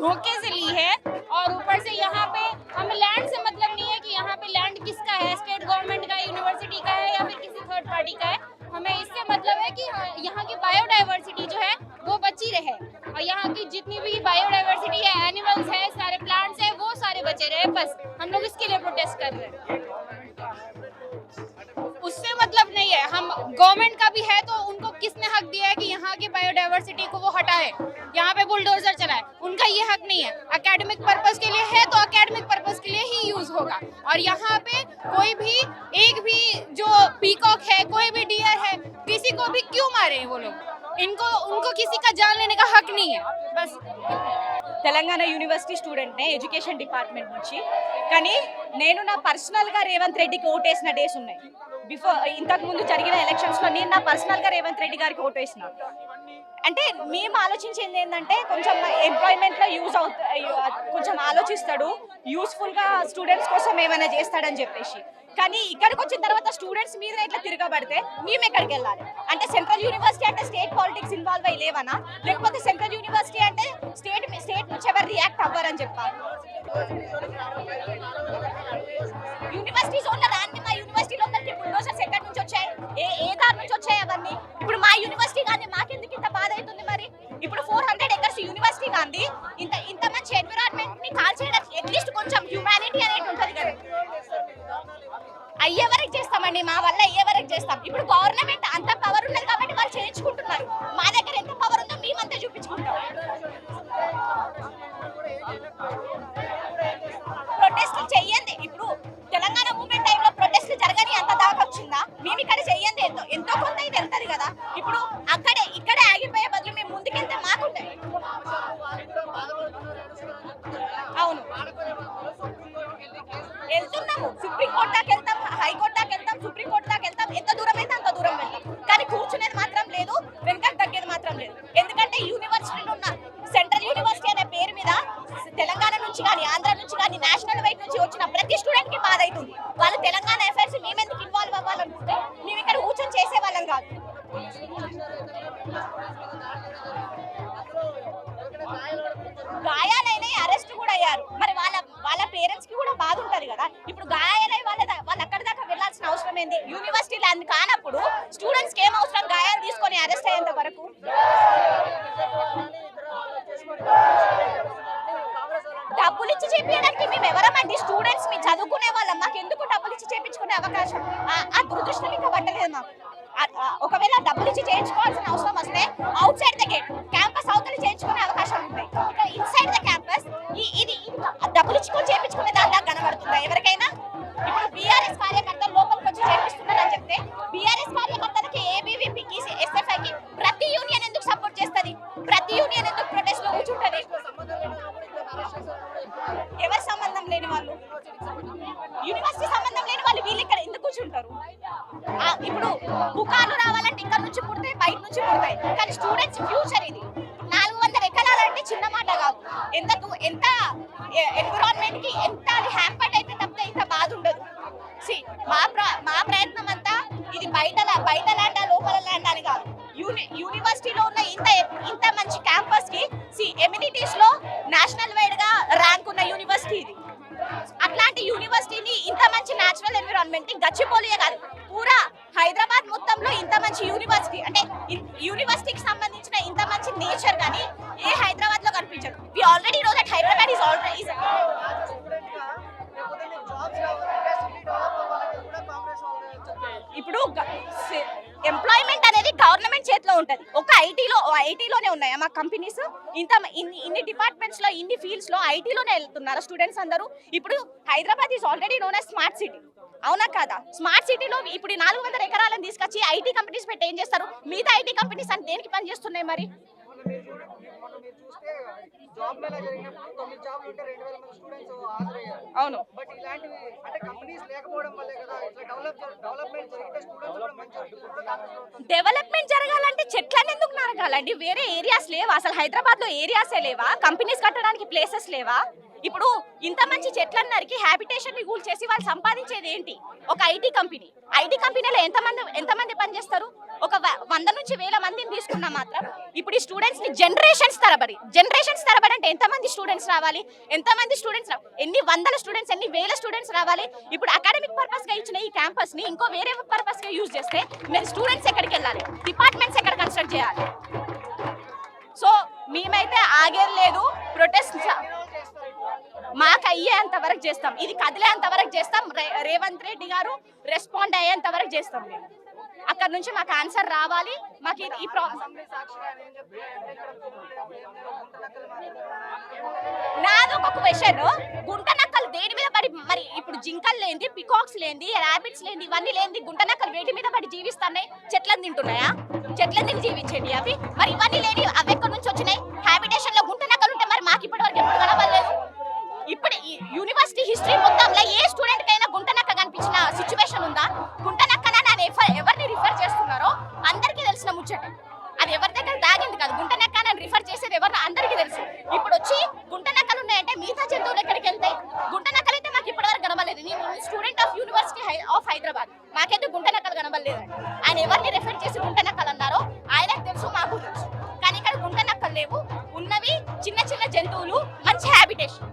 धोखे से ली है। और ऊपर से यहाँ पे हमें लैंड से मतलब नहीं है कि यहाँ पे लैंड किसका है, स्टेट गवर्नमेंट का, यूनिवर्सिटी का है या फिर किसी थर्ड पार्टी का है। हमें इससे मतलब है कि यहाँ की बायोडाइवर्सिटी जो है वो बची रहे और यहाँ की जितनी भी बायोडाइवर्सिटी है, एनिमल्स है, सारे प्लांट्स है, वो सारे बचे रहे। बस हम लोग इसके लिए प्रोटेस्ट कर रहे हैं। उससे मतलब नहीं है, हम गवर्नमेंट का भी है तो उनको किसने हक दिया है कि यहाँ की बायोडाइवर्सिटी को वो हटाए, यहाँ पे बुलडोजर चलाए? उनका ये हक नहीं है। एकेडमिक पर्पस के लिए है तो एकेडमिक पर्पस के लिए ही यूज होगा। और यहाँ पे कोई भी एक भी जो पीकॉक है, कोई भी डियर है, किसी को भी क्यों मारे वो लोग? उनको किसी का जान लेने का हक नहीं है। बस తెలంగాణ యూనివర్సిటీ స్టూడెంట్నే ఎడ్యుకేషన్ డిపార్ట్మెంట్ నుంచి. కానీ నేను నా పర్సనల్గా రేవంత్ రెడ్డికి ఓటేసిన డేస్ ఉన్నాయి. ఇంతకు ముందు జరిగిన ఎలక్షన్స్లో నేను నా పర్సనల్గా రేవంత్ రెడ్డి గారికి ఓటేసిన. అంటే మేము ఆలోచించేది ఏంటంటే కొంచెం ఎంప్లాయ్మెంట్లో యూజ్ కొంచెం ఆలోచిస్తాడు, యూస్ఫుల్గా స్టూడెంట్స్ కోసం ఏమైనా చేస్తాడని చెప్పేసి. కానీ ఇక్కడికి వచ్చిన తర్వాత స్టూడెంట్స్ మీద ఇట్లా తిరగబడితే మేము ఎక్కడికి వెళ్ళాలి? అంటే సెంట్రల్ యూనివర్సిటీ అంటే స్టేట్ పాలిటిక్స్ ఇన్వాల్వ్ అయ్యి లేవనా, లేకపోతే సెంట్రల్ యూనివర్సిటీ అంటే స్టేట్ నుంచి ఎవరు రియాక్ట్ అవ్వరని చెప్పాలి? యూనివర్సిటీ జోన్లో రాని మా యూనివర్సిటీలో బుల్డోజర్స్ ఎక్కడి నుంచి వచ్చాయి, ఏ దారి నుంచి వచ్చాయి అవన్నీ? ఇప్పుడు మా యూనివర్సిటీ కానీ మాకెందుకు ఇంత బాధ అవుతుంది? మరి ఇప్పుడు 400 acres యూనివర్సిటీ కానీ ఇంత మంచి ఎన్విరాన్మెంట్ ని కాల్ చేయడం, అట్లీస్ట్ కొంచెం హ్యూమానిటీ అనేది ఉంటుంది కదా. అయ్యే వరకు చేస్తామండి, మా వల్ల అయ్యే వరకు చేస్తాం. ఇప్పుడు గవర్నమెంట్ అంత పవర్ ఉన్నది కాబట్టి వాళ్ళు చేయించుకుంటున్నారు. మా దగ్గర ఎంత పవర్ ఉందో మేమంతా చూపించుకుంటాం. ప్రొటెస్ట్లు చెయ్యండి. ఇప్పుడు తెలంగాణ మూవ్మెంట్ టైంలో ప్రొటెస్ట్లు జరగని అంత దాకా వచ్చిందా? మేము ఇక్కడ చెయ్యండి, ఎంతో కొంత ఇది వెళ్తుంది కదా. ఇప్పుడు ఇక్కడే ఆగిపోయే బదులు మేము ముందుకెళ్తే మాకుంటాయి. అవును, వెళ్తున్నాము. సుప్రీంకోర్టు దాకా వెళ్తాం, హైకోర్టు దాకా వెళ్తాం, సుప్రీంకోర్టు దాకా వెళ్తాం. ఎంత దూరం అయితే అంత దూరం వెళ్తాం. కానీ కూర్చునేది మాత్రం లేదు, వెనకకు తగ్గేది మాత్రం లేదు. ఎందుకంటే యూనివర్సిటీలు ఉన్న సెంట్రల్ యూనివర్సిటీ అనే పేరు మీద తెలంగాణ నుంచి కానీ, ఆంధ్ర నుంచి కానీ, నేషనల్ వైడ్ నుంచి వచ్చిన ప్రతి స్టూడెంట్ కి బాధ అవుతుంది. వాళ్ళు తెలంగాణ అఫైర్స్ మేమెందుకు ఇన్వాల్వ్ అవ్వాలనుకుంటే మేము ఇక్కడ కూర్చొని చేసే వాళ్ళం కాదు. గాయాలైన అరెస్ట్ కూడా అయ్యారు. మరి వాళ్ళ పేరెంట్స్ కి కూడా బాధ ఉంటది కదా. ఇప్పుడు గాయాలై వాళ్ళు అక్కడి దాకా వెళ్లాల్సిన అవసరం ఏంది? యూనివర్సిటీలో అందు కానప్పుడు స్టూడెంట్స్ కి ఏం అవసరం గాయాలు తీసుకొని అరెస్ట్ అయ్యేంత వరకు? డబ్బులు ఇచ్చి చేపించడానికి మేము ఎవరమండి? స్టూడెంట్స్ మీ చదువుకునే వాళ్ళం, మాకు ఎందుకు డబ్బులు ఇచ్చి చేయించుకునే అవకాశం? ఆ దురదృష్టం ఇంకా పట్టలేదు మాకు. ఒకవేళ డబ్బులు ఇచ్చి చేయించుకోవాల్సిన అవసరం వస్తే out side the gate, campus అవతలి చేయించుకునే అవకాశాలు ఉంటాయి. ఇక్కడ ఇన్సైడ్ ద క్యాంపస్ ఇది డబ్బులు ఇచ్చుకొని చేయించుకునే దానిలా కనబడుతుందా ఎవరికైనా? ఇప్పుడు బీఆర్ఎస్ కార్యకర్తలు లోపలికి వచ్చి చేపిస్తున్నారని చెప్తే బీఆర్ఎస్ కార్యకర్తలకి, ఏబీవీపీకి, ఎస్ఎఫ్ఐకి ప్రతి యూనియన్ ఎందుకు సపోర్ట్ చేస్తుంది? ప్రతి యూనియన్ ఎందుకు ప్రొటెస్ట్ లో కూర్చుంటది? ఎవరి సంబంధం లేని వాళ్ళు, యూనివర్సిటీ సంబంధం లేని వాళ్ళు వీళ్ళు ఇక్కడ ఎందుకు కూర్చుంటారు? ఇప్పుడు పుకార్లు రావాలంటే ఇక్కడ నుంచి పుడతాయి, బయట నుంచి పుడతాయి. కానీ స్టూడెంట్స్ ఫ్యూచర్ ఇది. 400 ఎకరాలంటే చిన్న మాట కాదు. ఎంత ఎన్విరాన్మెంట్ కి ఎంత అది హ్యాంపర్డ్ అయితే తప్పితే ఇంత బాధ ఉండదు. మా ప్రయత్నం అంతా ఇది బయట ల్యాండ్, లోపల ల్యాండ్ అని కాదు. యూనివర్సిటీలో ఉన్న ఇంత మంచి క్యాంపస్ కి ఎమ్యూనిటీస్ లో నేషనల్ వైడ్ గా ర్యాంక్ ఉన్న యూనివర్సిటీ ఇది. అట్లాంటి యూనివర్సిటీని, ఇంత మంచి నేచురల్ ఎన్విరాన్మెంట్ ని గచ్చిపోలియే కాదు, పూరా హైదరాబాద్ మొత్తంలో ఇంత మంచి యూనివర్సిటీ, అంటే యూనివర్సిటీకి సంబంధించిన ఇంత మంచి నేచర్ కానీ ఏ హైదరాబాద్ లో కనిపించదు. We already know that Hyderabad is already ఇప్పుడు ఎంప్లాయ్మెంట్ అనేది గవర్నమెంట్ చేతిలో ఉంటది. ఒక ఐటీలోనే ఉన్నాయా మా కంపెనీస్? ఇన్ని డిపార్ట్మెంట్స్ లో, ఇన్ని ఫీల్డ్స్ లో ఐటీలోనే వెళ్తున్నారు స్టూడెంట్స్ అందరూ. ఇప్పుడు Hyderabad is already known as smart city, అవునా కాదా? స్మార్ట్ సిటీలో ఇప్పుడు 400 ఎకరాలను తీసుకొచ్చి ఐటీ కంపెనీస్ పెట్టి ఏం చేస్తారు? మిగతా ఐటీ కంపెనీస్ అంటే దేనికి పని చేస్తున్నాయి మరి? జాబ్ మేళా జరిగినప్పుడు 9 జాబ్లు ఉంటే 2000 మంది స్టూడెంట్స్ హాజరయ్యారు. అవును. బట్ ఇలాంటివి అంటే కంపెనీస్ లేకపోవడం వల్లే కదా ఇట్లా డెవలప్మెంట్ జరిగితే స్టూడెంట్స్ కూడా మంచి డెవలప్మెంట్ జరగాలంటే చెట్లను ఎందుకు నరగాలండి? వేరే ఏరియాస్ లేవా? అసలు హైదరాబాద్ లో ఏరియాసే లేవా? కంపెనీస్ కట్టడానికి ప్లేసెస్ లేవా? ఇప్పుడు ఇంత మంచి చెట్లను నరికి హ్యాబిటేషన్ ని కూల్ చేసి వాళ్ళు సంపాదించేది ఏంటి? ఒక ఐటీ కంపెనీలో ఎంతమంది పనిచేస్తారు? ఒక 100 నుంచి 1000 మందిని తీసుకున్నా మాత్రం ఇప్పుడు ఈ స్టూడెంట్స్ ని జనరేషన్స్ తరబడి అంటే ఎంతమంది స్టూడెంట్స్ రావాలి? ఎన్ని వందల స్టూడెంట్స్, ఎన్ని వేల స్టూడెంట్స్ రావాలి? ఇప్పుడు అకాడమిక్ పర్పస్ గా ఇచ్చిన ఈ క్యాంపస్ ని ఇంకో వేరే పర్పస్ గా యూజ్ చేస్తే మీరు స్టూడెంట్స్ ఎక్కడికి వెళ్ళాలి? డిపార్ట్మెంట్స్ ఎక్కడ కన్స్ట్రక్ట్ చేయాలి? సో మేమైతే ఆగేది లేదు, ప్రొటెస్ట్ మాకు అయ్యేంత వరకు చేస్తాం, ఇది కదిలేంత వరకు చేస్తాం. రేవంత్ రెడ్డి గారు రెస్పాండ్ అయ్యేంత వరకు చేస్తాం. మేము అక్కడ నుంచి మాకు ఆన్సర్ రావాలి. మాకు ఈ నాది ఒక క్వశ్చన్, గుంట నక్కలు దేని మీద పడి, మరి ఇప్పుడు జింకలు లేంది, పికాక్స్ లేంది, ర్యాబిట్స్ లేంది, ఇవన్నీ లేంది, గుంట నక్కలు వేటి మీద పడి జీవిస్తున్నాయి? చెట్లను తింటున్నాయా? చెట్లను తిని జీవించండి అవి. మరి ఇవన్నీ లేని అవి ఎక్కడి నుంచి వచ్చినాయి? హ్యాబిటేషన్ లో గుంట నక్కలు ఉంటే మరి మాకు ఇప్పటి వరకు ఎప్పుడు కనబడలేదు. ఇప్పుడు యూనివర్సిటీ హిస్టరీ మొత్తంలో ఏ స్టూడెంట్ కైనా గుంట నక్క కనిపించిన సిచ్యువేషన్ ఉందా? గుంట నక్కన ఎవరిని రిఫర్ చేస్తున్నారో అందరికీ తెలిసిన ముచ్చట. అది ఎవరి దగ్గర దాగింది కాదు. గుంట నక్క అని రిఫర్ చేసేది ఎవరిని అందరికీ తెలుసు. ఇప్పుడు వచ్చి గుంట నక్కలు ఉన్నాయంటే మిగతా జంతువులు ఎక్కడికి వెళ్తాయి? గుంట నక్కలు అయితే మాకు ఇప్పటి వరకు కనబడలేదు. నేను student of university of Hyderabad, మాకైతే గుంట నక్కలు కనబడలేదండి. ఆయన ఎవరిని రిఫర్ చేసి గుంట నక్కలు అన్నారో ఆయనకు తెలుసు, మాకు తెలుసు. కానీ ఇక్కడ గుంట నక్కలు లేవు. ఉన్నవి చిన్న చిన్న జంతువులు, మంచి హ్యాబిటేషన్.